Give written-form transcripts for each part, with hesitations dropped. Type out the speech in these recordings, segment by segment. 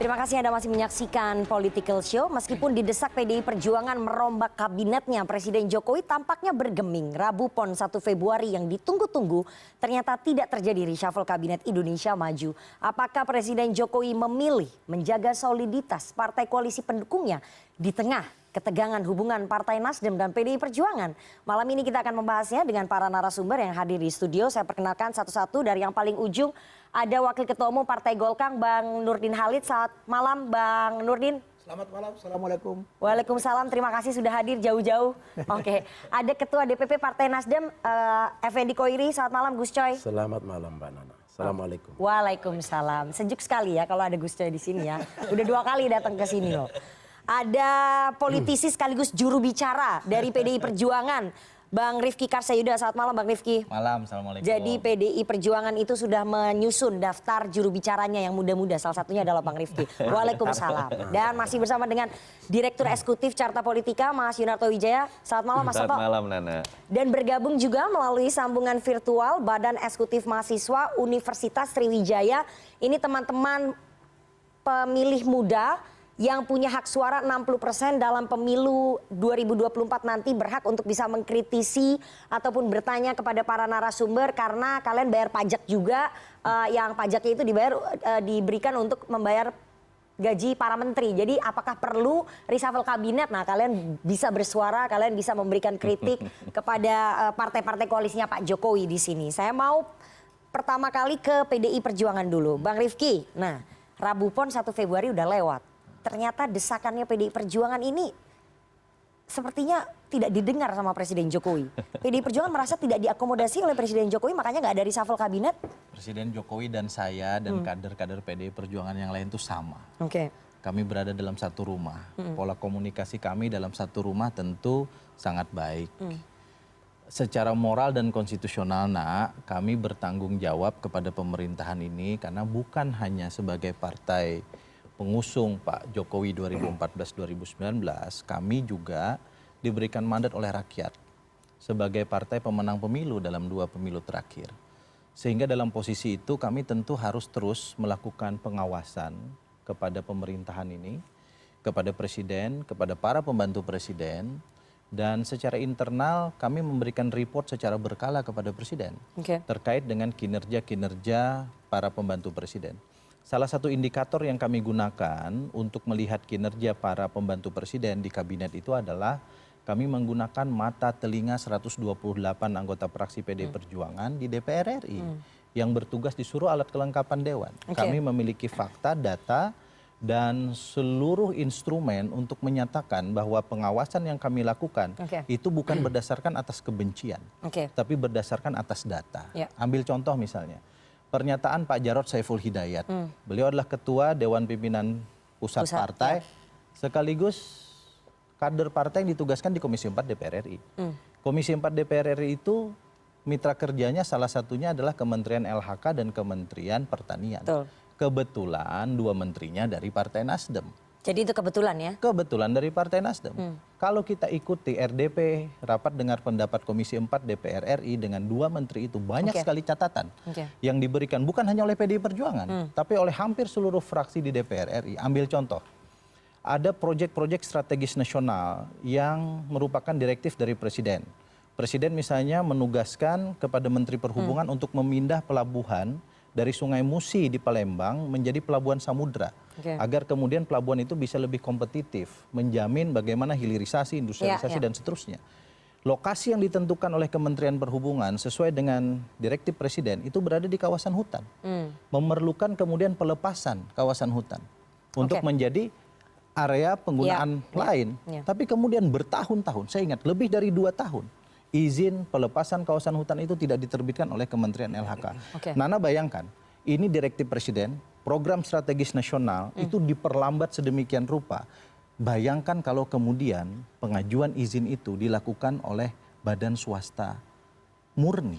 Terima kasih Anda masih menyaksikan Political Show. Meskipun didesak PDI Perjuangan merombak kabinetnya, Presiden Jokowi tampaknya bergeming. Rabu Pon 1 Februari yang ditunggu-tunggu ternyata tidak terjadi reshuffle Kabinet Indonesia Maju. Apakah Presiden Jokowi memilih menjaga soliditas partai koalisi pendukungnya di tengah ketegangan hubungan Partai Nasdem dan PDI Perjuangan? Malam ini kita akan membahasnya dengan para narasumber yang hadir di studio. Saya perkenalkan satu-satu. Dari yang paling ujung ada Wakil Ketua Umum Partai Golkar, Bang Nurdin Halid. Selamat malam, Bang Nurdin. Selamat malam, Assalamualaikum. Waalaikumsalam, terima kasih sudah hadir jauh-jauh. Oke, ada Ketua DPP Partai Nasdem, Effendi Koiri. Selamat malam, Gus Coy. Selamat malam, Mbak Nana. Assalamualaikum. Waalaikumsalam. Sejuk sekali ya kalau ada Gus Coy di sini ya. Udah 2 kali datang ke sini loh. Ada politisi sekaligus juru bicara dari PDI Perjuangan, Bang Rifki Karsayuda. Selamat malam, Bang Rifki. Malam, Assalamualaikum. Jadi PDI Perjuangan itu sudah menyusun daftar juru bicaranya yang muda-muda. Salah satunya adalah Bang Rifki. Waalaikumsalam. Dan masih bersama dengan Direktur Eksekutif Carta Politika, Mas Yunarto Wijaya. Selamat malam, Mas Soto. Selamat malam, Nana. Dan bergabung juga melalui sambungan virtual Badan Eksekutif Mahasiswa Universitas Sriwijaya. Ini teman-teman pemilih muda yang punya hak suara 60% dalam pemilu 2024 nanti, berhak untuk bisa mengkritisi ataupun bertanya kepada para narasumber karena kalian bayar pajak juga, yang pajaknya itu diberikan untuk membayar gaji para menteri. Jadi apakah perlu reshuffle kabinet? Nah, kalian bisa bersuara, kalian bisa memberikan kritik kepada partai-partai koalisinya Pak Jokowi di sini. Saya mau pertama kali ke PDI Perjuangan dulu. Bang Rifki, nah Rabu Pon 1 Februari udah lewat. Ternyata desakannya PDI Perjuangan ini sepertinya tidak didengar sama Presiden Jokowi. PDI Perjuangan merasa tidak diakomodasi oleh Presiden Jokowi, makanya nggak ada reshuffle kabinet. Presiden Jokowi dan saya dan kader-kader PDI Perjuangan yang lain itu sama. Oke. Kami berada dalam satu rumah. Pola komunikasi kami dalam satu rumah tentu sangat baik. Secara moral dan konstitusional, kami bertanggung jawab kepada pemerintahan ini karena bukan hanya sebagai partai pengusung Pak Jokowi 2014-2019, kami juga diberikan mandat oleh rakyat sebagai partai pemenang pemilu dalam 2 pemilu terakhir. Sehingga dalam posisi itu kami tentu harus terus melakukan pengawasan kepada pemerintahan ini, kepada presiden, kepada para pembantu presiden, dan secara internal kami memberikan report secara berkala kepada presiden terkait dengan kinerja-kinerja para pembantu presiden. Salah satu indikator yang kami gunakan untuk melihat kinerja para pembantu presiden di kabinet itu adalah kami menggunakan mata telinga 128 anggota fraksi PDI Perjuangan di DPR RI yang bertugas di seluruh alat kelengkapan dewan. Kami memiliki fakta, data, dan seluruh instrumen untuk menyatakan bahwa pengawasan yang kami lakukan itu bukan berdasarkan atas kebencian, tapi berdasarkan atas data. Ambil contoh misalnya. Pernyataan Pak Jarod Saiful Hidayat. Beliau adalah Ketua Dewan Pimpinan Pusat Partai, sekaligus kader partai yang ditugaskan di Komisi 4 DPR RI. Komisi 4 DPR RI itu mitra kerjanya salah satunya adalah Kementerian LHK dan Kementerian Pertanian. Kebetulan 2 menterinya dari Partai Nasdem. Jadi itu kebetulan ya? Kebetulan dari Partai Nasdem. Kalau kita ikuti RDP, rapat dengar pendapat Komisi 4 DPR RI dengan 2 menteri itu banyak sekali catatan yang diberikan bukan hanya oleh PDI Perjuangan, tapi oleh hampir seluruh fraksi di DPR RI. Ambil contoh, ada proyek-proyek strategis nasional yang merupakan direktif dari Presiden. Presiden misalnya menugaskan kepada Menteri Perhubungan untuk memindah pelabuhan dari Sungai Musi di Palembang menjadi pelabuhan samudra. Agar kemudian pelabuhan itu bisa lebih kompetitif, menjamin bagaimana hilirisasi, industrialisasi, dan seterusnya. Lokasi yang ditentukan oleh Kementerian Perhubungan sesuai dengan direktif Presiden itu berada di kawasan hutan. Memerlukan kemudian pelepasan kawasan hutan untuk menjadi area penggunaan lain. Tapi kemudian bertahun-tahun, saya ingat lebih dari 2 tahun, izin pelepasan kawasan hutan itu tidak diterbitkan oleh Kementerian LHK. Nana bayangkan, ini direktif Presiden, program strategis nasional itu diperlambat sedemikian rupa. Bayangkan kalau kemudian pengajuan izin itu dilakukan oleh badan swasta murni,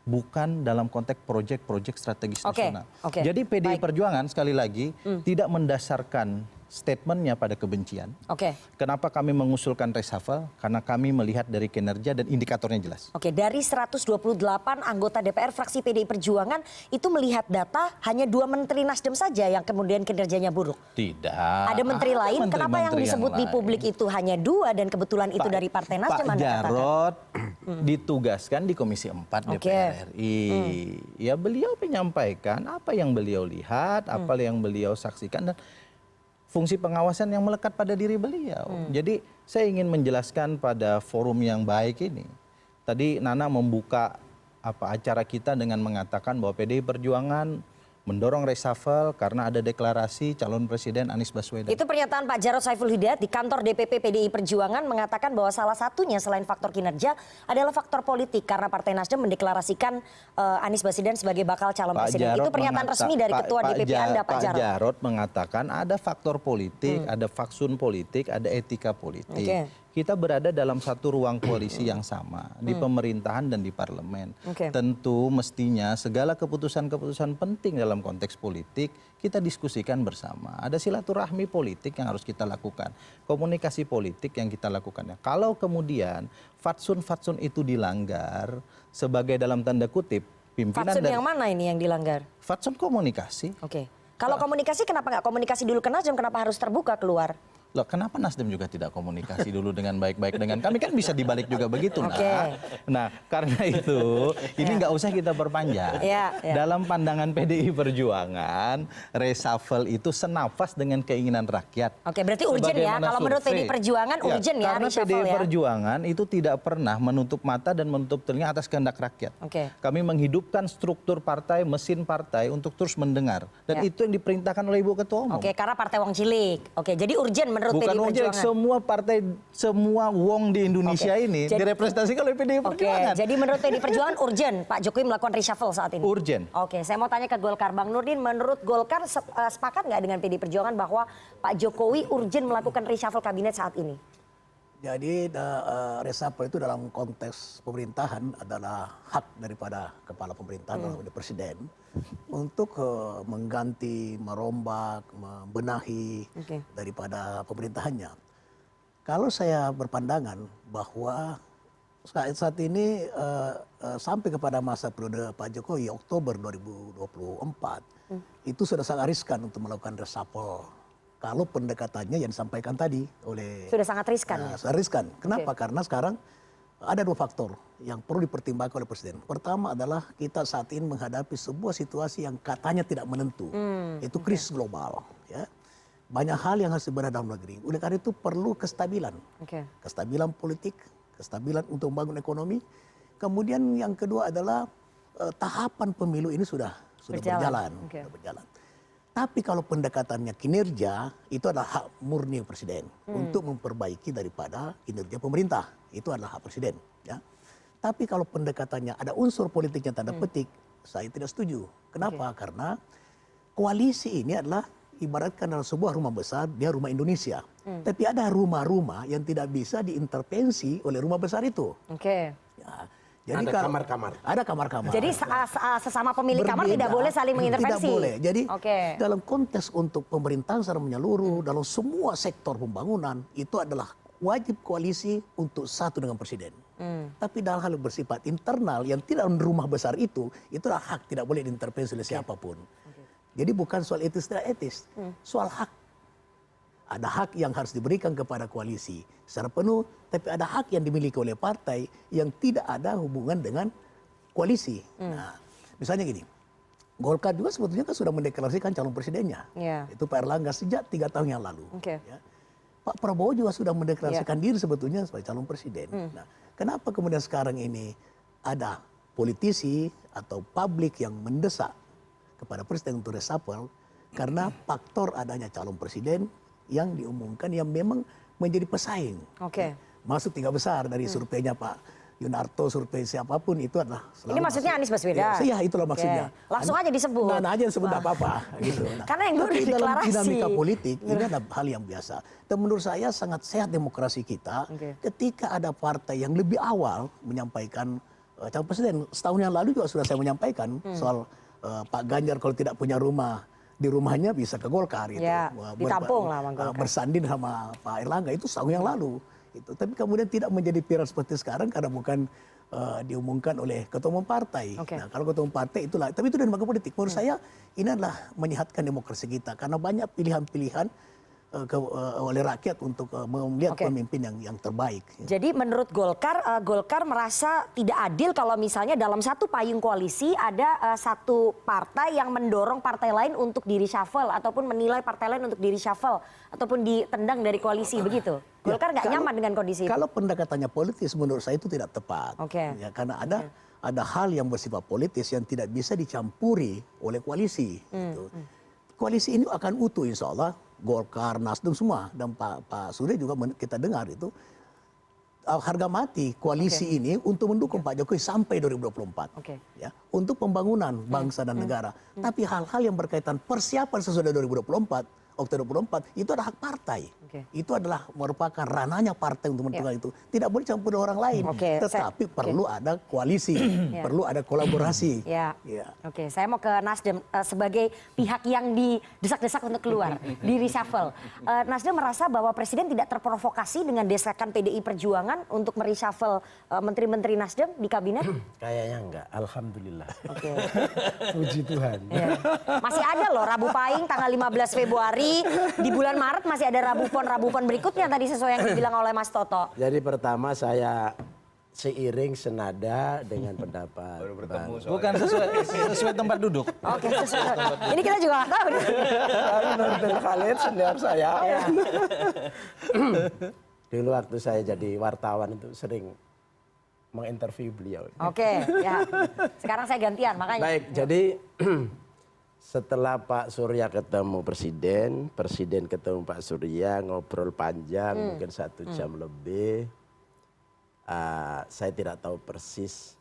bukan dalam konteks proyek-proyek strategis nasional. Jadi PDI Perjuangan sekali lagi tidak mendasarkan statementnya pada kebencian. Oke. Kenapa kami mengusulkan reshuffle? Karena kami melihat dari kinerja dan indikatornya jelas. Oke, dari 128 anggota DPR fraksi PDI Perjuangan itu melihat data hanya 2 menteri Nasdem saja yang kemudian kinerjanya buruk. Tidak. Ada menteri lain, kenapa yang menteri-menteri disebut di lain. publik itu hanya 2 dan kebetulan itu dari Partai Nasdem? Pak Anda katakan? Jarod ditugaskan di Komisi 4 DPR RI. Ya beliau menyampaikan apa yang beliau lihat, apa yang beliau saksikan dan fungsi pengawasan yang melekat pada diri beliau. Jadi saya ingin menjelaskan pada forum yang baik ini. Tadi Nana membuka acara kita dengan mengatakan bahwa PDI Perjuangan mendorong reshuffle karena ada deklarasi calon presiden Anies Baswedan. Itu pernyataan Pak Jarod Saiful Hidayat di kantor DPP PDI Perjuangan mengatakan bahwa salah satunya selain faktor kinerja adalah faktor politik karena Partai Nasdem mendeklarasikan Anies Baswedan sebagai bakal calon presiden. Itu pernyataan resmi dari Ketua DPP Anda, Pak Jarod. Pak Jarod mengatakan ada faktor politik, ada faksun politik, ada etika politik. Oke. Kita berada dalam satu ruang koalisi yang sama di pemerintahan dan di parlemen. Oke. Tentu mestinya segala keputusan-keputusan penting dalam konteks politik kita diskusikan bersama. Ada silaturahmi politik yang harus kita lakukan, komunikasi politik yang kita lakukan. Kalau kemudian fatsun-fatsun itu dilanggar sebagai dalam tanda kutip pimpinan Fatsun dan yang mana ini yang dilanggar? fatsun komunikasi. Oke. Kalau komunikasi kenapa nggak komunikasi dulu ke Nasdem? Kenapa harus terbuka keluar? Loh, kenapa Nasdem juga tidak komunikasi dulu dengan baik-baik dengan kami? Kan bisa dibalik juga begitu. Oke. Nah, karena itu ini nggak usah kita perpanjang. Ya. Dalam pandangan PDI Perjuangan, reshuffle itu senafas dengan keinginan rakyat. Oke, berarti urgent ya. Sebagaimana Kalau menurut survei. PDI Perjuangan urgent ya Karena reshuffle PDI ya. Perjuangan itu tidak pernah menutup mata dan menutup telinga atas kehendak rakyat. Oke. Kami menghidupkan struktur partai, mesin partai untuk terus mendengar. Dan Ya. itu yang diperintahkan oleh Ibu Ketua Umum. Oke, karena Partai Wong Cilik. Oke, jadi urgent menurut Bukan PDI Wong Cilik, Perjuangan. semua partai, semua wong di Indonesia Oke. ini Jadi- direpresentasikan oleh PDI Oke, Perjuangan. jadi menurut PDI Perjuangan urgent Pak Jokowi melakukan reshuffle saat ini? Urgent. Oke, saya mau tanya ke Golkar. Bang Nurdin, menurut Golkar sepakat nggak dengan PDI Perjuangan bahwa Pak Jokowi urgent melakukan reshuffle kabinet saat ini? Jadi reshuffle itu dalam konteks pemerintahan adalah hak daripada kepala pemerintahan oleh presiden untuk mengganti, merombak, membenahi Oke. daripada pemerintahannya. Kalau saya berpandangan bahwa saat ini sampai kepada masa periode Pak Jokowi Oktober 2024 itu sudah sangat riskan untuk melakukan reshuffle. Kalau pendekatannya yang disampaikan tadi oleh Sudah sangat riskan. sangat riskan. Kenapa? Karena sekarang ada 2 faktor yang perlu dipertimbangkan oleh Presiden. Pertama adalah kita saat ini menghadapi sebuah situasi yang katanya tidak menentu. Itu krisis global. Ya. Banyak hal yang harus dibenahi dalam negeri. Oleh karena itu perlu kestabilan. Oke. Kestabilan politik, kestabilan untuk membangun ekonomi. Kemudian yang kedua adalah tahapan pemilu ini sudah berjalan. Oke. Sudah berjalan. Tapi kalau pendekatannya kinerja, itu adalah hak murni Presiden untuk memperbaiki daripada kinerja pemerintah. Itu adalah hak Presiden. Ya. Tapi kalau pendekatannya ada unsur politiknya tanda petik, saya tidak setuju. Kenapa? Karena koalisi ini adalah ibaratkan dalam sebuah rumah besar, dia rumah Indonesia. Tapi ada rumah-rumah yang tidak bisa diintervensi oleh rumah besar itu. Oke. Ya. Jadi Ada kamar-kamar. Ada kamar-kamar. Jadi sesama pemilik kamar Berbeda, tidak boleh saling mengintervensi. Tidak boleh. Jadi Oke. dalam konteks untuk pemerintahan secara menyeluruh, dalam semua sektor pembangunan, itu adalah wajib koalisi untuk satu dengan presiden. Tapi dalam hal yang bersifat internal yang tidak dalam rumah besar itu adalah hak, tidak boleh diintervensi oleh siapapun. Jadi bukan soal etis tidak etis, soal hak. Ada hak yang harus diberikan kepada koalisi secara penuh, tapi ada hak yang dimiliki oleh partai yang tidak ada hubungan dengan koalisi. Nah, misalnya gini, Golkar juga sebetulnya kan sudah mendeklarasikan calon presidennya. Ya. Itu Pak Erlangga sejak 3 tahun yang lalu. Oke. Ya. Pak Prabowo juga sudah mendeklarasikan diri sebetulnya sebagai calon presiden. Nah, kenapa kemudian sekarang ini ada politisi atau publik yang mendesak kepada presiden untuk reshuffle karena faktor adanya calon presiden yang diumumkan yang memang menjadi pesaing. Oke. Masuk 3 besar dari surveinya Pak Yunarto, survei siapapun itu adalah selalu Ini maksudnya masuk. Anies Baswedan? Iya, itulah Oke. maksudnya. Langsung aja disebut. Nah, aja disebut Wah. apa-apa gitu. Nah, Karena yang dulu tapi dalam deklarasi. dinamika politik ini ada hal yang biasa. Dan menurut saya sangat sehat demokrasi kita Oke. ketika ada partai yang lebih awal menyampaikan calon presiden. Setahun yang lalu juga sudah saya menyampaikan soal Pak Ganjar kalau tidak punya rumah di rumahnya bisa ke Golkar gitu. Ya, ditampung lah sama Golkar. Bersanding sama Pak Erlangga itu setahun yang lalu. Gitu. Tapi kemudian tidak menjadi viral seperti sekarang karena bukan diumumkan oleh ketua umum partai. Oke. Nah, kalau ketua umum partai itulah, tapi itu dari lembaga politik. Menurut saya ini adalah menyehatkan demokrasi kita karena banyak pilihan-pilihan oleh rakyat untuk melihat pemimpin yang terbaik. Jadi menurut Golkar, Golkar merasa tidak adil kalau misalnya dalam satu payung koalisi ada satu partai yang mendorong partai lain untuk di reshuffle ataupun menilai partai lain untuk di reshuffle ataupun ditendang dari koalisi begitu. Golkar nggak nyaman dengan kondisi itu. Kalau pendekatannya politis menurut saya itu tidak tepat. Oke. Ya, karena ada hal yang bersifat politis yang tidak bisa dicampuri oleh koalisi. Gitu. Koalisi ini akan utuh insya Allah. Golkar, Nasdem semua dan Pak Surya juga kita dengar itu harga mati koalisi ini untuk mendukung Pak Jokowi sampai 2024 ya untuk pembangunan bangsa dan negara. Tapi hal-hal yang berkaitan persiapan sesudah 2024 Oktober 2024 itu adalah hak partai. Itu adalah merupakan ranahnya partai untuk menentukan itu. Tidak boleh campur orang lain. Tetapi perlu ada koalisi, perlu ada kolaborasi. Oke, saya mau ke Nasdem sebagai pihak yang didesak-desak untuk keluar di reshuffle. Nasdem merasa bahwa Presiden tidak terprovokasi dengan desakan PDI Perjuangan untuk mereshuffle menteri-menteri Nasdem di kabinet? Kayaknya enggak, alhamdulillah. Puji Tuhan. Masih ada loh Rabu Pahing tanggal 15 Februari. Di bulan Maret masih ada Rabu Pon berikutnya tadi sesuai yang dibilang oleh Mas Toto. Jadi pertama saya seiring senada dengan pendapat. Bukan sesuai tempat duduk. Oke, sesuai. Ini kita juga nggak tahu. Nurdin Khalid senior saya. Dulu waktu saya jadi wartawan itu sering menginterview beliau. Oke, ya. Sekarang saya gantian makanya. Baik, jadi setelah Pak Surya ketemu Presiden ketemu Pak Surya, ngobrol panjang, mungkin 1 jam lebih. Saya tidak tahu persis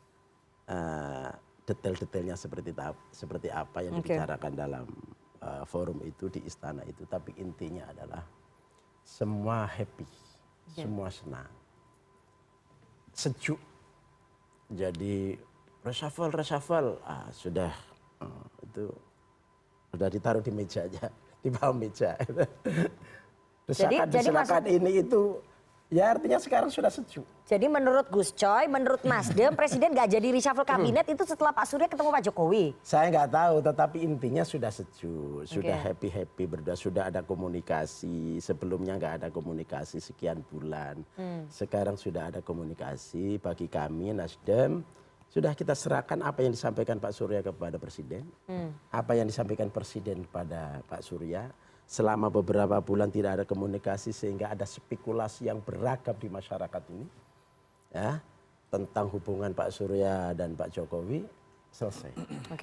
detail-detailnya seperti apa yang dibicarakan dalam forum itu di istana itu. Tapi intinya adalah semua happy, semua senang, sejuk. Jadi reshuffle, sudah itu. Sudah ditaruh di meja aja, di bawah meja. Desakan ini itu, ya artinya sekarang sudah sejuk. Jadi menurut Gus Coy, menurut Nasdem, Presiden nggak jadi reshuffle kabinet itu setelah Pak Surya ketemu Pak Jokowi? Saya nggak tahu, tetapi intinya sudah sejuk, sudah happy berdua, sudah ada komunikasi. Sebelumnya nggak ada komunikasi sekian bulan. Sekarang sudah ada komunikasi. Bagi kami Nasdem, sudah kita serahkan apa yang disampaikan Pak Surya kepada Presiden, apa yang disampaikan Presiden kepada Pak Surya. Selama beberapa bulan tidak ada komunikasi sehingga ada spekulasi yang beragam di masyarakat ini, ya, tentang hubungan Pak Surya dan Pak Jokowi selesai.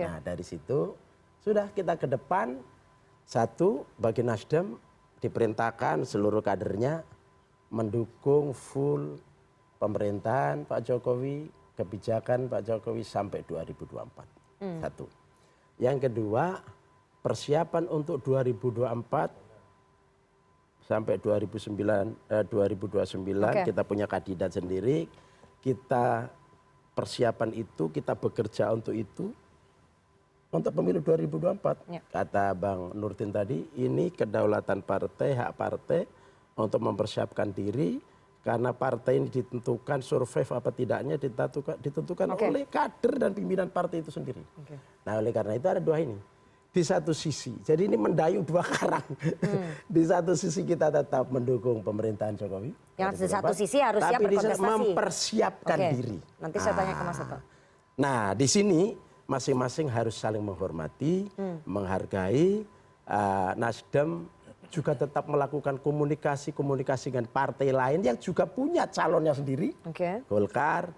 Nah dari situ sudah kita ke depan, satu bagi Nasdem diperintahkan seluruh kadernya mendukung full pemerintahan Pak Jokowi, kebijakan Pak Jokowi sampai 2024. Satu. Yang kedua, persiapan untuk 2024 sampai 2029 kita punya kandidat sendiri. Kita persiapan itu, kita bekerja untuk itu. Untuk pemilu 2024. Kata Bang Nurdin tadi, ini kedaulatan partai, hak partai untuk mempersiapkan diri. Karena partai ini ditentukan survive apa tidaknya ditentukan oleh kader dan pimpinan partai itu sendiri. Nah oleh karena itu ada dua ini. Di satu sisi, jadi ini mendayung dua karang. Di satu sisi kita tetap mendukung pemerintahan Jokowi. Yang di satu sisi harus siap berkontestasi. Tapi mempersiapkan diri. Nanti saya tanya ke Mas Toto. Nah di sini masing-masing harus saling menghormati, menghargai. Nasdem juga tetap melakukan komunikasi dengan partai lain yang juga punya calonnya sendiri. Golkar,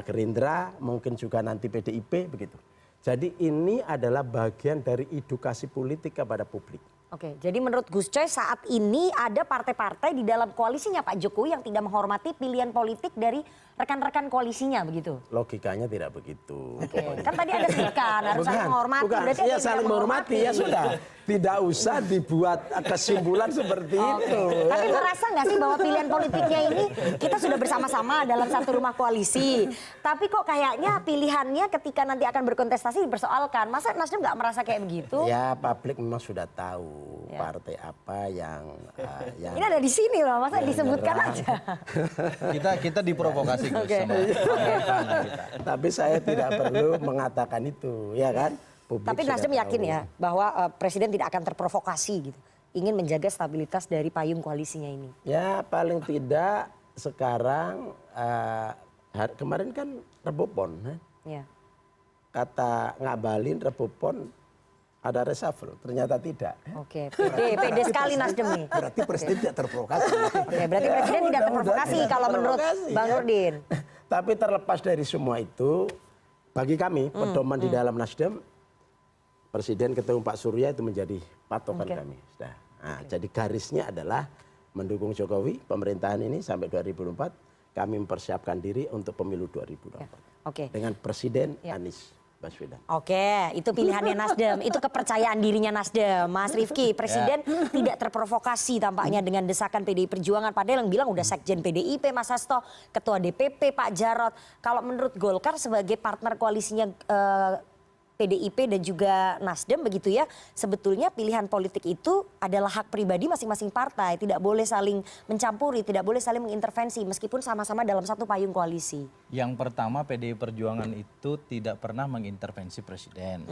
Gerindra, mungkin juga nanti PDIP begitu. Jadi ini adalah bagian dari edukasi politik kepada publik. Jadi menurut Gus Coy saat ini ada partai-partai di dalam koalisinya Pak Jokowi yang tidak menghormati pilihan politik dari rekan-rekan koalisinya begitu. Logikanya tidak begitu. Oke. Kan tadi ada sebutkan harus saling menghormati. Bukan. Berarti Ya ada yang saling tidak menghormati ya sudah. Tidak usah dibuat kesimpulan seperti itu. Tapi merasa nggak sih bahwa pilihan politiknya ini kita sudah bersama-sama dalam satu rumah koalisi. Tapi kok kayaknya pilihannya ketika nanti akan berkontestasi dipersoalkan. Masa Nasdem nggak merasa kayak begitu? Ya publik memang sudah tahu partai apa yang Ini ada di sini loh, masa disebutkan aja. Kita diprovokasi Gus, sama pemerintahan kita. Tapi saya tidak perlu mengatakan itu, ya kan? Publik Tapi sudah Nasdem yakin tahu. ya bahwa Presiden tidak akan terprovokasi gitu. Ingin menjaga stabilitas dari payung koalisinya ini. Ya paling tidak sekarang kemarin kan Rebo Pon, Ya. kata ngabalin Rebo Pon ada reshuffle, ternyata tidak. Oke, pede sekali Nasdem nih. Berarti presiden tidak terprovokasi. Oke, berarti Presiden tidak terprovokasi kalau menurut Bang Nurdin. Tapi terlepas dari semua itu, bagi kami pedoman di dalam Nasdem, Presiden ketemu Pak Surya itu menjadi patokan kami. Sudah. Nah, jadi garisnya adalah mendukung Jokowi pemerintahan ini sampai 2024. Kami mempersiapkan diri untuk pemilu 2024 Oke. dengan Presiden Anies Baswedan. Oke, itu pilihannya Nasdem, itu kepercayaan dirinya Nasdem. Mas Rifki, Presiden tidak terprovokasi tampaknya dengan desakan PDI Perjuangan. Padahal yang bilang udah Sekjen PDIP Mas Hasto, Ketua DPP Pak Jarod. Kalau menurut Golkar sebagai partner koalisinya PDIP dan juga Nasdem begitu ya, sebetulnya pilihan politik itu adalah hak pribadi masing-masing partai. Tidak boleh saling mencampuri, tidak boleh saling mengintervensi meskipun sama-sama dalam satu payung koalisi. Yang pertama PDI Perjuangan itu tidak pernah mengintervensi presiden,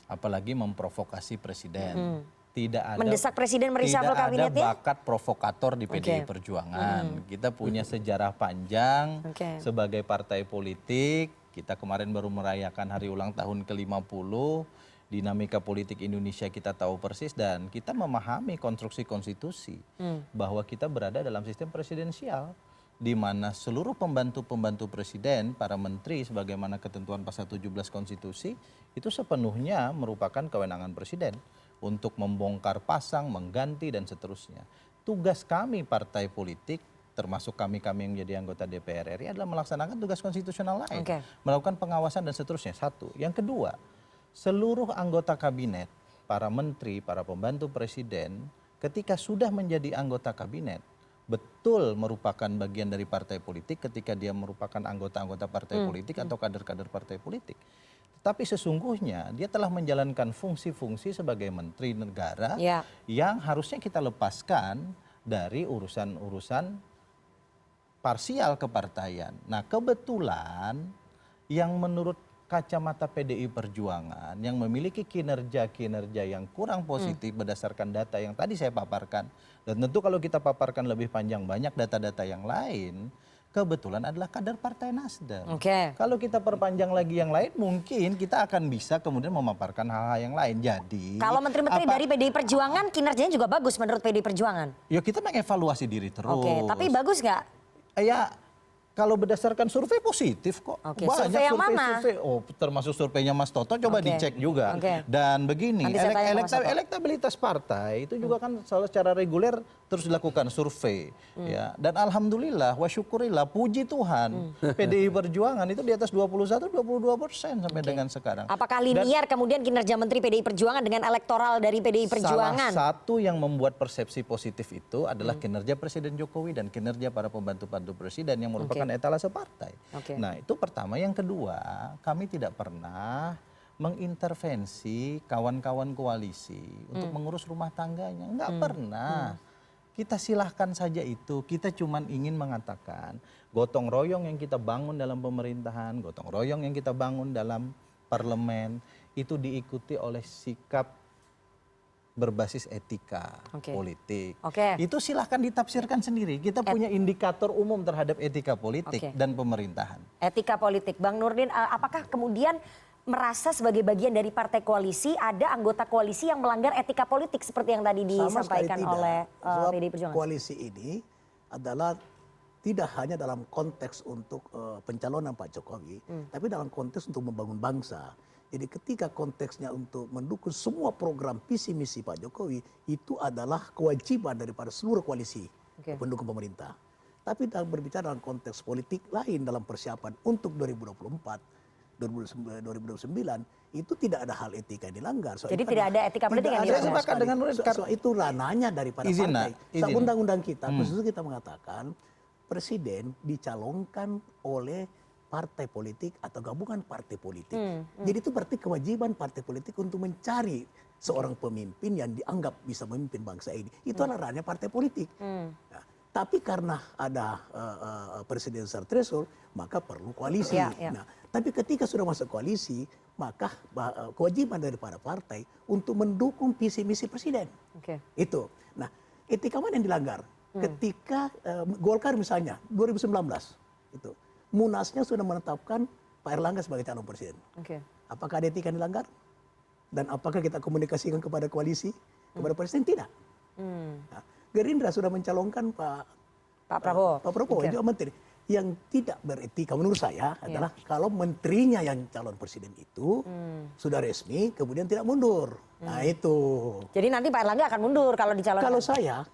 apalagi memprovokasi presiden. Tidak ada Mendesak presiden mereshuffle kabinetnya? Tidak ada bakat provokator di PDI Perjuangan. Kita punya sejarah panjang sebagai partai politik. Kita kemarin baru merayakan hari ulang tahun ke-50. Dinamika politik Indonesia kita tahu persis dan kita memahami konstruksi konstitusi bahwa kita berada dalam sistem presidensial di mana seluruh pembantu-pembantu presiden, para menteri sebagaimana ketentuan pasal 17 konstitusi itu sepenuhnya merupakan kewenangan presiden untuk membongkar pasang, mengganti dan seterusnya. Tugas kami partai politik termasuk kami-kami yang menjadi anggota DPR RI adalah melaksanakan tugas konstitusional lain. Melakukan pengawasan dan seterusnya. Satu. Yang kedua, seluruh anggota kabinet, para menteri, para pembantu presiden, ketika sudah menjadi anggota kabinet, betul merupakan bagian dari partai politik ketika dia merupakan anggota-anggota partai politik atau kader-kader partai politik. Tapi sesungguhnya dia telah menjalankan fungsi-fungsi sebagai menteri negara yang harusnya kita lepaskan dari urusan-urusan parsial kepartaian. Nah kebetulan yang menurut kacamata PDI Perjuangan yang memiliki kinerja-kinerja yang kurang positif berdasarkan data yang tadi saya paparkan. Dan tentu kalau kita paparkan lebih panjang banyak data-data yang lain, kebetulan adalah kader Partai Nasdem. Kalau kita perpanjang lagi yang lain mungkin kita akan bisa kemudian memaparkan hal-hal yang lain. Jadi kalau menteri-menteri dari PDI Perjuangan kinerjanya juga bagus menurut PDI Perjuangan? Ya kita mengevaluasi diri terus. Tapi bagus nggak? Ya kalau berdasarkan survei positif kok. Banyak survei yang mana? Termasuk surveinya Mas Toto coba dicek juga. Dan begini, elektabilitas partai itu juga kan selalu secara reguler terus dilakukan survei. Ya. Dan alhamdulillah, wa syukurillah, puji Tuhan, PDI Perjuangan itu di atas 21-22% sampai dengan sekarang. Apakah linear kemudian kinerja Menteri PDI Perjuangan dengan elektoral dari PDI Perjuangan? Salah satu yang membuat persepsi positif itu adalah kinerja Presiden Jokowi dan kinerja para pembantu-pembantu presiden yang merupakan etalase partai. Nah itu pertama. Yang kedua, kami tidak pernah mengintervensi kawan-kawan koalisi untuk mengurus rumah tangganya. Enggak pernah. Kita silahkan saja itu. Kita cuma ingin mengatakan gotong royong yang kita bangun dalam pemerintahan, gotong royong yang kita bangun dalam parlemen itu diikuti oleh sikap berbasis etika politik. Itu silahkan ditafsirkan sendiri. Kita punya indikator umum terhadap etika politik dan pemerintahan. Etika politik. Bang Nurdin, apakah kemudian merasa sebagai bagian dari partai koalisi ada anggota koalisi yang melanggar etika politik seperti yang tadi disampaikan oleh PDI Perjuangan? Koalisi ini adalah tidak hanya dalam konteks untuk pencalonan Pak Jokowi, tapi dalam konteks untuk membangun bangsa. Jadi ketika konteksnya untuk mendukung semua program visi misi Pak Jokowi, itu adalah kewajiban daripada seluruh koalisi pendukung pemerintah. Tapi dalam berbicara dalam konteks politik lain dalam persiapan untuk 2024, 2029 itu tidak ada hal etika yang dilanggar. Jadi tidak ada etika politik yang dilanggar. dilanggar. Saya sepakat dengan Nurdin. Itu ranahnya daripada partai. Undang-undang kita khusus kita mengatakan presiden dicalonkan oleh partai politik atau gabungan partai politik. Jadi itu berarti kewajiban partai politik untuk mencari seorang pemimpin yang dianggap bisa memimpin bangsa ini. Itu adalah ranahnya partai politik. Nah, tapi karena ada presidential threshold, maka perlu koalisi. Nah, tapi ketika sudah masuk koalisi, maka kewajiban daripada partai untuk mendukung visi misi presiden. Itu. Nah, etika mana yang dilanggar? Ketika Golkar misalnya 2019 itu Munasnya sudah menetapkan Pak Erlangga sebagai calon presiden. Apakah ada etika yang dilanggar? Dan apakah kita komunikasikan kepada koalisi, kepada presiden? Tidak. Nah, Gerindra sudah mencalonkan Pak Prabowo juga menteri. Yang tidak beretika menurut saya adalah kalau menterinya yang calon presiden itu sudah resmi kemudian tidak mundur. Nah itu. Jadi nanti Pak Erlangga akan mundur kalau dicalonkan.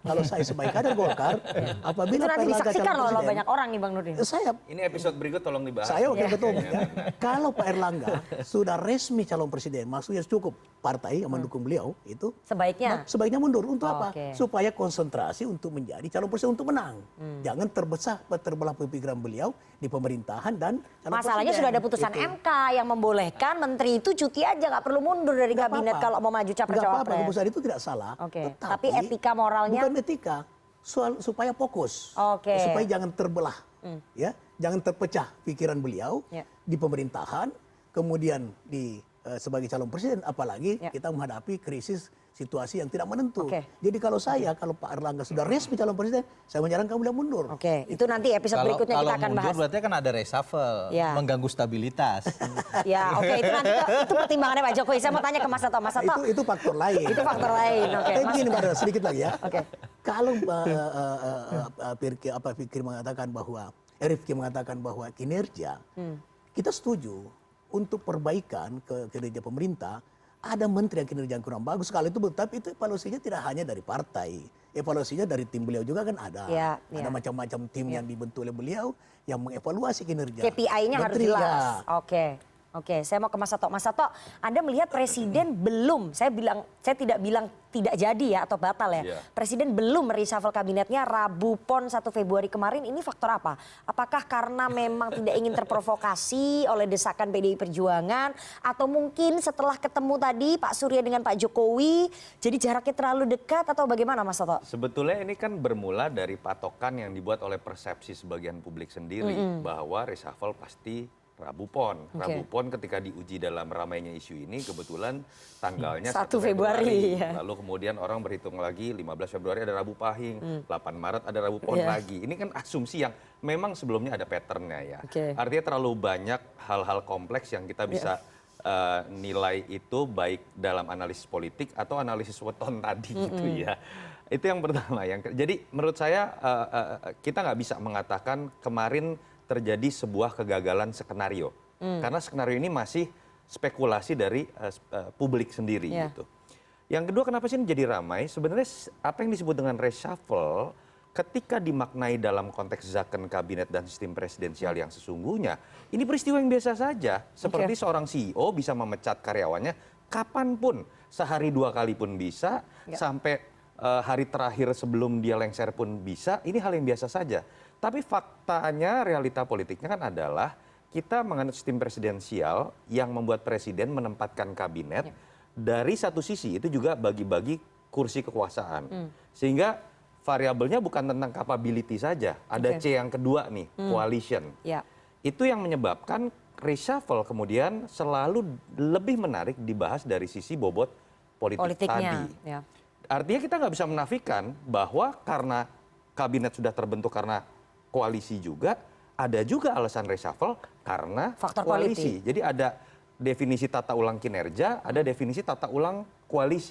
Kalau saya sebagai kader Golkar, apabila itu nanti Pak Erlangga disaksikan calon presiden, banyak orang nih Bang Nurdin. Ini episode berikut tolong dibahas. Saya wakil ketua umum ya. Kalau Pak Erlangga sudah resmi calon presiden, maksudnya cukup partai yang mendukung beliau itu sebaiknya mundur. Untuk apa? Supaya konsentrasi untuk menjadi calon presiden untuk menang. Jangan terbelah pemikiran beliau di pemerintahan dan calon masalahnya presiden. Sudah ada putusan MK yang membolehkan menteri itu cuti aja, nggak perlu mundur dari kabinet kalau mau maju capres-cawapres. Nggak apa-apa, keputusan itu tidak salah. Tapi etika moralnya bukan etika, supaya fokus, supaya jangan terbelah, ya, jangan terpecah pikiran beliau di pemerintahan, kemudian sebagai calon presiden, apalagi kita menghadapi krisis situasi yang tidak menentu. Jadi kalau Pak Erlangga sudah resmi calon presiden, saya menyarankan beliau mundur. Itu nanti episode berikutnya kita akan bahas. Kalau mundur berarti kan ada reshuffle, mengganggu stabilitas. Itu nanti itu pertimbangannya Pak Jokowi. Saya mau tanya ke Mas Sato. Mas Sato. Itu faktor lain. Itu faktor lain. Tapi begini Mbak, sedikit lagi ya. Kalau Rifki mengatakan bahwa kinerja, kita setuju untuk perbaikan kinerja pemerintah. Ada menteri yang kinerja yang kurang bagus sekali itu, tapi itu evaluasinya tidak hanya dari partai, evaluasinya dari tim beliau juga kan ada. Ada macam-macam tim yang dibentuk oleh beliau yang mengevaluasi kinerja. KPI-nya harus jelas. Oke, saya mau ke Mas Sato. Mas Sato, Anda melihat presiden belum, saya tidak bilang tidak jadi ya atau batal ya. Presiden belum mereshuffle kabinetnya Rabu PON 1 Februari kemarin, ini faktor apa? Apakah karena memang tidak ingin terprovokasi oleh desakan PDI Perjuangan, atau mungkin setelah ketemu tadi Pak Surya dengan Pak Jokowi, jadi jaraknya terlalu dekat, atau bagaimana Mas Sato? Sebetulnya ini kan bermula dari patokan yang dibuat oleh persepsi sebagian publik sendiri bahwa reshuffle pasti Rabu PON. Rabu PON ketika diuji dalam ramainya isu ini kebetulan tanggalnya 1 Februari. Lalu kemudian orang berhitung lagi 15 Februari ada Rabu Pahing, 8 Maret ada Rabu PON lagi. Ini kan asumsi yang memang sebelumnya ada patternnya ya. Artinya terlalu banyak hal-hal kompleks yang kita bisa nilai itu baik dalam analisis politik atau analisis weton tadi gitu ya. Itu yang pertama. Jadi menurut saya kita nggak bisa mengatakan kemarin terjadi sebuah kegagalan skenario. Karena skenario ini masih spekulasi dari publik sendiri gitu. Yang kedua, kenapa sih ini jadi ramai? Sebenarnya apa yang disebut dengan reshuffle ketika dimaknai dalam konteks zakon kabinet dan sistem presidensial yang sesungguhnya, ini peristiwa yang biasa saja. Seperti seorang CEO bisa memecat karyawannya kapanpun, sehari 2 kali pun bisa, sampai hari terakhir sebelum dia lengser pun bisa, ini hal yang biasa saja. Tapi faktanya, realita politiknya kan adalah kita menganut sistem presidensial yang membuat presiden menempatkan kabinet dari satu sisi itu juga bagi-bagi kursi kekuasaan. Sehingga variabelnya bukan tentang capability saja, ada C yang kedua nih, coalition. Itu yang menyebabkan reshuffle kemudian selalu lebih menarik dibahas dari sisi bobot politiknya tadi. Artinya kita nggak bisa menafikan bahwa karena kabinet sudah terbentuk karena koalisi juga, ada juga alasan reshuffle karena faktor koalisi. Jadi ada definisi tata ulang kinerja, ada definisi tata ulang koalisi.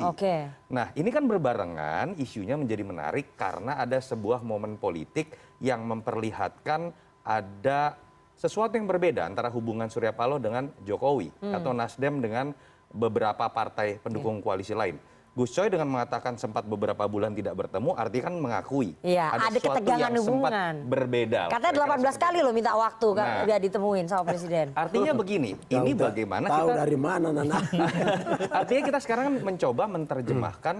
Nah, ini kan berbarengan, isunya menjadi menarik karena ada sebuah momen politik yang memperlihatkan ada sesuatu yang berbeda antara hubungan Surya Paloh dengan Jokowi atau Nasdem dengan beberapa partai pendukung koalisi lain. Gus Coy dengan mengatakan sempat beberapa bulan tidak bertemu, artinya kan mengakui Iya, ada sesuatu ketegangan yang sempat hubungan. berbeda. Katanya 18 kali loh minta waktu nggak ditemuin sama presiden. Artinya begini, ini bagaimana Tahu kita dari mana Nana? artinya kita sekarang kan mencoba menerjemahkan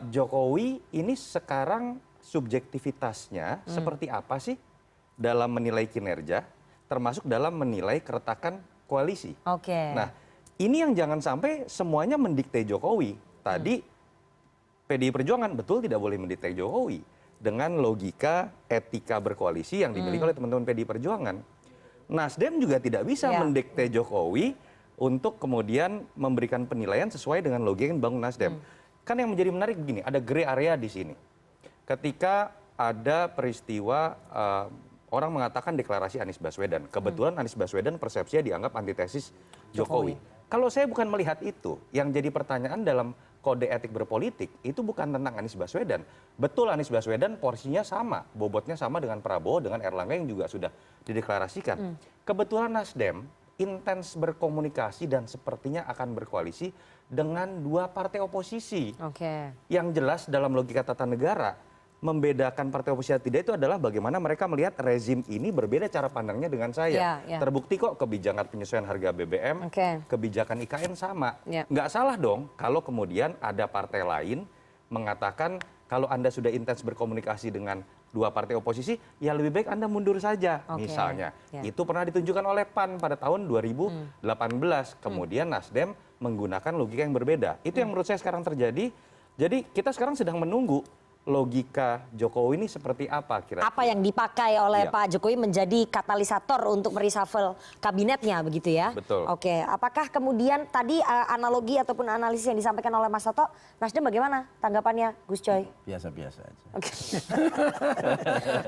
Jokowi ini sekarang subjektivitasnya seperti apa sih dalam menilai kinerja, termasuk dalam menilai keretakan koalisi. Oke. Nah, ini yang jangan sampai semuanya mendikte Jokowi. Tadi PDI Perjuangan betul tidak boleh mendikte Jokowi dengan logika etika berkoalisi yang dimiliki oleh teman-teman PDI Perjuangan. Nasdem juga tidak bisa mendikte Jokowi untuk kemudian memberikan penilaian sesuai dengan logika yang dibangun Nasdem. Kan yang menjadi menarik begini, ada gray area di sini. Ketika ada peristiwa orang mengatakan deklarasi Anies Baswedan. Kebetulan Anies Baswedan persepsinya dianggap antitesis Jokowi. Kalau saya bukan melihat itu, yang jadi pertanyaan dalam kode etik berpolitik itu bukan tentang Anies Baswedan. Betul Anies Baswedan porsinya sama, bobotnya sama dengan Prabowo, dengan Erlangga yang juga sudah dideklarasikan. Kebetulan Nasdem intens berkomunikasi dan sepertinya akan berkoalisi dengan dua partai oposisi. Oke. Yang jelas dalam logika tata negara, membedakan partai oposisi atau tidak itu adalah bagaimana mereka melihat rezim ini berbeda cara pandangnya dengan saya. Terbukti kok kebijakan penyesuaian harga BBM, kebijakan IKN sama. Nggak salah dong kalau kemudian ada partai lain mengatakan kalau Anda sudah intens berkomunikasi dengan dua partai oposisi, ya lebih baik Anda mundur saja. Misalnya, itu pernah ditunjukkan oleh PAN pada tahun 2018. Kemudian Nasdem menggunakan logika yang berbeda. Itu yang menurut saya sekarang terjadi. Jadi kita sekarang sedang menunggu logika Jokowi ini seperti apa kira-kira? Apa yang dipakai oleh Pak Jokowi menjadi katalisator untuk mereshuffle kabinetnya begitu ya? Betul. Oke, apakah kemudian tadi analogi ataupun analisis yang disampaikan oleh Mas Toto, Nasdem bagaimana tanggapannya Gus Coy? Biasa-biasa aja. Oke.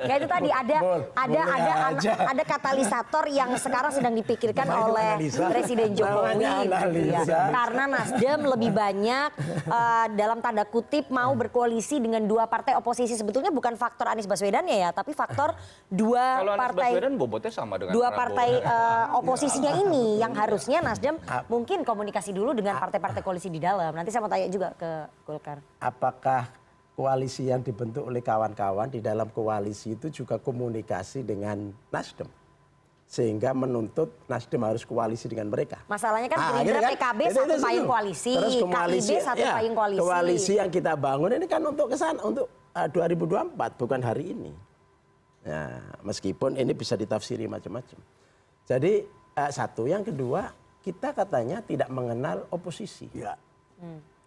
Ya itu tadi ada katalisator yang sekarang sedang dipikirkan oleh Presiden Jokowi gitu ya. Karena Nasdem lebih banyak dalam tanda kutip mau berkoalisi dengan dua partai oposisi. Sebetulnya bukan faktor Anies Baswedan ya, tapi faktor dua Kalau partai Anies Baswedan bobotnya sama dengan dua Prabowo. partai oposisinya ini yang harusnya Nasdem mungkin komunikasi dulu dengan partai-partai koalisi di dalam. Nanti saya mau tanya juga ke Golkar. Apakah koalisi yang dibentuk oleh kawan-kawan di dalam koalisi itu juga komunikasi dengan Nasdem? Sehingga menuntut Nasdem harus koalisi dengan mereka. Masalahnya kan Gerindra PKB satu payung koalisi, KIB satu payung koalisi. Koalisi yang kita bangun ini kan untuk kesana, untuk 2024, bukan hari ini. Nah, meskipun ini bisa ditafsiri macam-macam. Jadi satu, yang kedua, kita katanya tidak mengenal oposisi. Ya.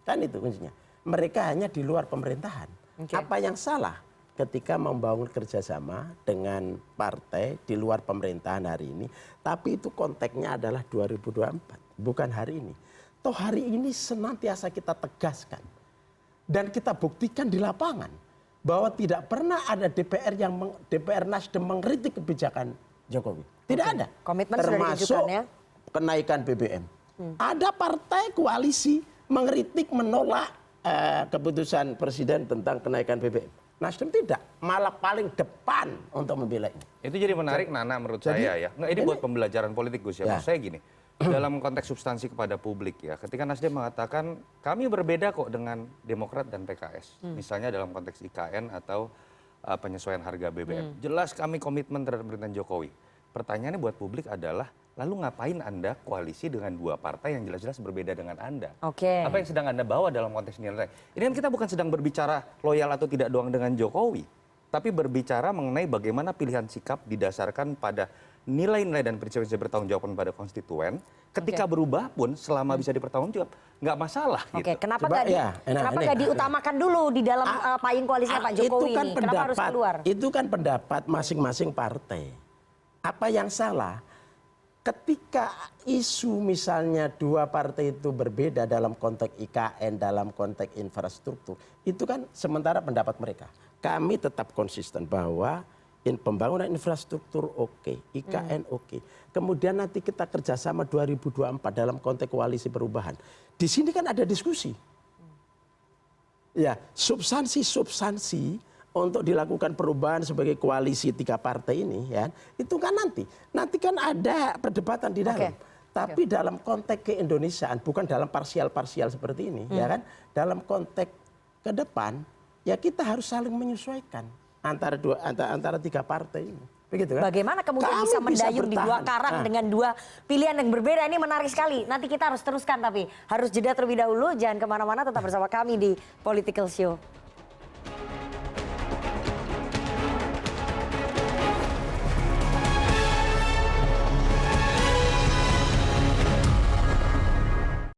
Kan itu kuncinya. Mereka hanya di luar pemerintahan. Apa yang salah ketika membangun kerjasama dengan partai di luar pemerintahan hari ini, tapi itu konteksnya adalah 2024, bukan hari ini. Toh hari ini senantiasa kita tegaskan dan kita buktikan di lapangan bahwa tidak pernah ada DPR Nasdem mengkritik kebijakan Jokowi. Tidak ada. Komitmen termasuk sudah ditunjukkan ya. Kenaikan BBM. Ada partai koalisi mengkritik, menolak keputusan presiden tentang kenaikan BBM. Nasdem tidak, malah paling depan untuk membela ini. Itu jadi menarik Nana menurut saya ya. Nggak, ini buat pembelajaran politik Gus ya. Maksud saya gini, dalam konteks substansi kepada publik ya. Ketika Nasdem mengatakan kami berbeda kok dengan Demokrat dan PKS. Misalnya dalam konteks IKN atau penyesuaian harga BBM. Jelas kami komitmen terhadap pemerintahan Jokowi. Pertanyaannya buat publik adalah lalu ngapain Anda koalisi dengan dua partai yang jelas-jelas berbeda dengan Anda? Apa yang sedang Anda bawa dalam konteks nilai? Ini kan kita bukan sedang berbicara loyal atau tidak doang dengan Jokowi, tapi berbicara mengenai bagaimana pilihan sikap didasarkan pada nilai-nilai dan prinsip-prinsip bertanggung jawab pada konstituen. Ketika berubah pun selama bisa dipertanggungjawab, nggak masalah. Gitu. Kenapa nggak diutamakan dulu di dalam payung koalisinya Pak Jokowi ini? Kenapa harus keluar? Itu kan pendapat masing-masing partai. Apa yang salah? Ketika isu misalnya dua partai itu berbeda dalam konteks IKN, dalam konteks infrastruktur, itu kan sementara pendapat mereka. Kami tetap konsisten bahwa pembangunan infrastruktur oke, IKN oke. Kemudian nanti kita kerjasama 2024 dalam konteks koalisi perubahan. Di sini kan ada diskusi. Ya, substansi untuk dilakukan perubahan sebagai koalisi tiga partai ini ya, itu kan nanti kan ada perdebatan di dalam. Tapi dalam konteks keindonesiaan, bukan dalam parsial-parsial seperti ini, ya kan? Dalam konteks ke depan, ya kita harus saling menyesuaikan antara tiga partai ini. Begitu kan? Bagaimana kemudian Kami bisa mendayung di dua bertahan. karang dengan dua pilihan yang berbeda? Ini menarik sekali. Nanti kita harus teruskan, tapi harus jeda terlebih dahulu. Jangan kemana-mana, tetap bersama kami di Political Show.